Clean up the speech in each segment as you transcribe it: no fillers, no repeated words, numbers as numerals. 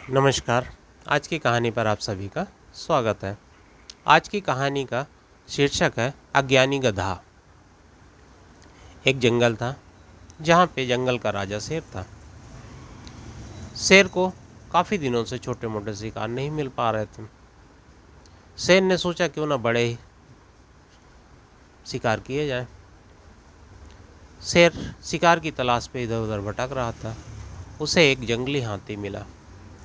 नमस्कार। आज की कहानी पर आप सभी का स्वागत है। आज की कहानी का शीर्षक है अज्ञानी गधा। एक जंगल था जहाँ पे जंगल का राजा शेर था। शेर को काफ़ी दिनों से छोटे मोटे शिकार नहीं मिल पा रहे थे। शेर ने सोचा क्यों ना बड़े ही शिकार किए जाए। शेर शिकार की तलाश पे इधर उधर भटक रहा था। उसे एक जंगली हाथी मिला।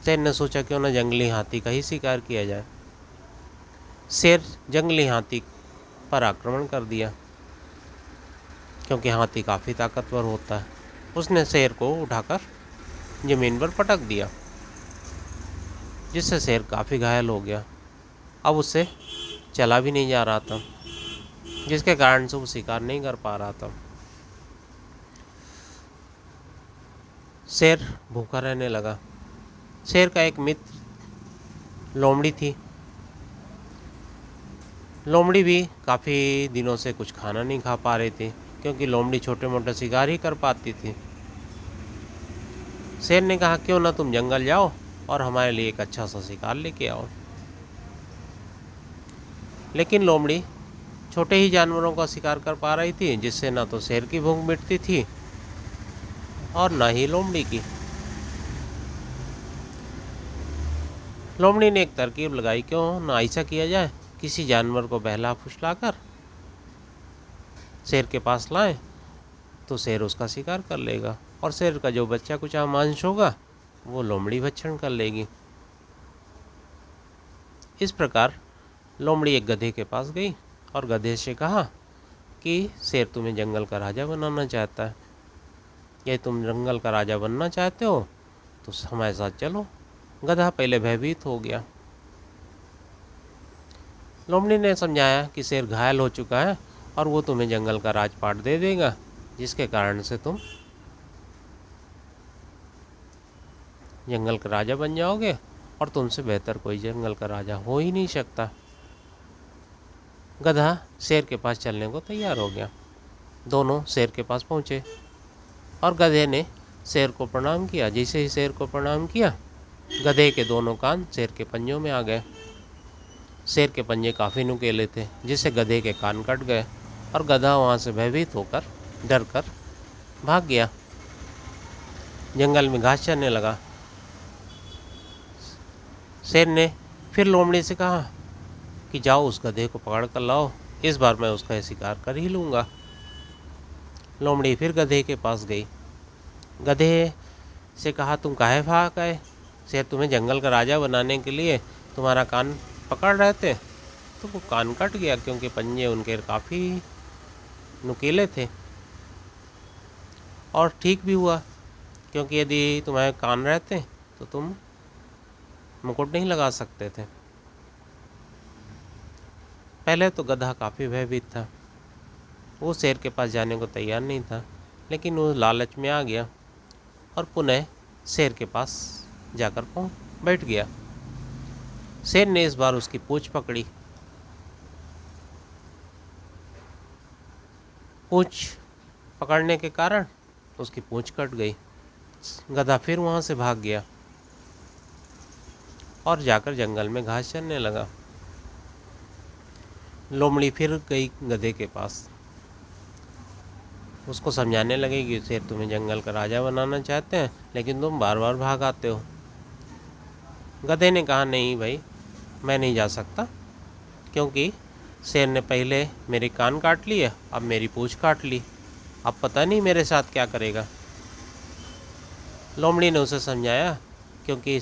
शेर ने सोचा क्यों ना जंगली हाथी का ही शिकार किया जाए। शेर जंगली हाथी पर आक्रमण कर दिया क्योंकि हाथी काफ़ी ताकतवर होता है। उसने शेर को उठाकर ज़मीन पर पटक दिया जिससे शेर काफ़ी घायल हो गया। अब उससे चला भी नहीं जा रहा था जिसके कारण से वो शिकार नहीं कर पा रहा था। शेर भूखा रहने लगा। शेर का एक मित्र लोमड़ी थी। लोमड़ी भी काफ़ी दिनों से कुछ खाना नहीं खा पा रही थी क्योंकि लोमड़ी छोटे मोटे शिकार ही कर पाती थी। शेर ने कहा क्यों ना तुम जंगल जाओ और हमारे लिए एक अच्छा सा शिकार लेके आओ। लेकिन लोमड़ी छोटे ही जानवरों का शिकार कर पा रही थी जिससे ना तो शेर की भूख मिटती थी और ना ही लोमड़ी की। लोमड़ी ने एक तरकीब लगाई, क्यों ना ऐसा किया जाए, किसी जानवर को बहला फुसलाकर शेर के पास लाएं तो शेर उसका शिकार कर लेगा और शेर का जो बच्चा कुचा मांस होगा वो लोमड़ी भक्षण कर लेगी। इस प्रकार लोमड़ी एक गधे के पास गई और गधे से कहा कि शेर तुम्हें जंगल का राजा बनाना चाहता है। यदि तुम जंगल का राजा बनना चाहते हो तो हमारे साथ चलो। गधा पहले भयभीत हो गया। लोमड़ी ने समझाया कि शेर घायल हो चुका है और वो तुम्हें जंगल का राजपाट दे देगा जिसके कारण से तुम जंगल का राजा बन जाओगे और तुमसे बेहतर कोई जंगल का राजा हो ही नहीं सकता। गधा शेर के पास चलने को तैयार हो गया। दोनों शेर के पास पहुँचे और गधे ने शेर को प्रणाम किया। जैसे ही शेर को प्रणाम किया, गधे के दोनों कान शेर के पंजों में आ गए। शेर के पंजे काफ़ी नुकीले थे जिससे गधे के कान कट गए और गधा वहाँ से भयभीत होकर डर कर भाग गया। जंगल में घास चरने लगा। शेर ने फिर लोमड़ी से कहा कि जाओ उस गधे को पकड़ कर लाओ, इस बार मैं उसका शिकार कर ही लूँगा। लोमड़ी फिर गधे के पास गई। गधे से कहा तुम काहे भाग गए? शेर तुम्हें जंगल का राजा बनाने के लिए तुम्हारा कान पकड़ रहे थे। तो वो कान कट गया क्योंकि पंजे उनके काफ़ी नुकीले थे। और ठीक भी हुआ क्योंकि यदि तुम्हारे कान रहते तो तुम मुकुट नहीं लगा सकते थे। पहले तो गधा काफ़ी भयभीत था। वो शेर के पास जाने को तैयार नहीं था, लेकिन वो लालच में आ गया और पुनः शेर के पास जाकर बैठ गया। शेर ने इस बार उसकी पूँछ पकड़ी। पूँछ पकड़ने के कारण उसकी पूँछ कट गई। गधा फिर वहाँ से भाग गया और जाकर जंगल में घास चरने लगा। लोमड़ी फिर गई गधे के पास। उसको समझाने लगी कि शेर तुम्हें जंगल का राजा बनाना चाहते हैं, लेकिन तुम बार बार भाग आते हो। गधे ने कहा नहीं भाई, मैं नहीं जा सकता क्योंकि शेर ने पहले मेरे कान काट लिए, अब मेरी पूँछ काट ली। अब पता नहीं मेरे साथ क्या करेगा। लोमड़ी ने उसे समझाया क्योंकि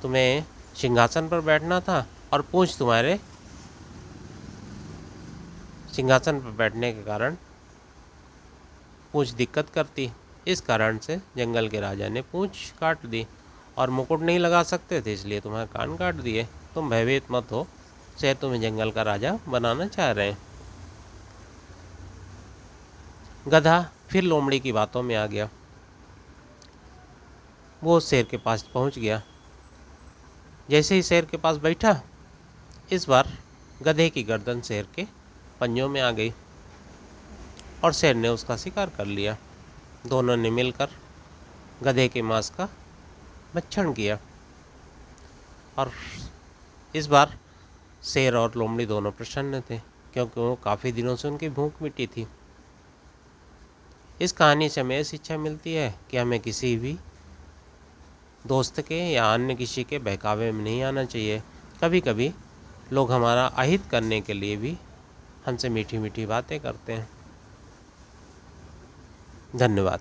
तुम्हें सिंहासन पर बैठना था और पूँछ तुम्हारे सिंहासन पर बैठने के कारण पूँछ दिक्कत करती। इस कारण से जंगल के राजा ने पूँछ काट दी और मुकुट नहीं लगा सकते थे, इसलिए तुम्हारे कान काट दिए। तुम भयभीत मत हो, शेर तुम्हें जंगल का राजा बनाना चाह रहे हैं। गधा फिर लोमड़ी की बातों में आ गया। वो शेर के पास पहुंच गया। जैसे ही शेर के पास बैठा, इस बार गधे की गर्दन शेर के पंजों में आ गई और शेर ने उसका शिकार कर लिया। दोनों ने मिलकर गधे के मांस का भक्षण किया। और इस बार शेर और लोमड़ी दोनों प्रसन्न थे, क्योंकि वो काफ़ी दिनों से उनकी भूख मिटी थी। इस कहानी से हमें यह शिक्षा मिलती है कि हमें किसी भी दोस्त के या अन्य किसी के बहकावे में नहीं आना चाहिए। कभी कभी लोग हमारा अहित करने के लिए भी हमसे मीठी मीठी बातें करते हैं। धन्यवाद।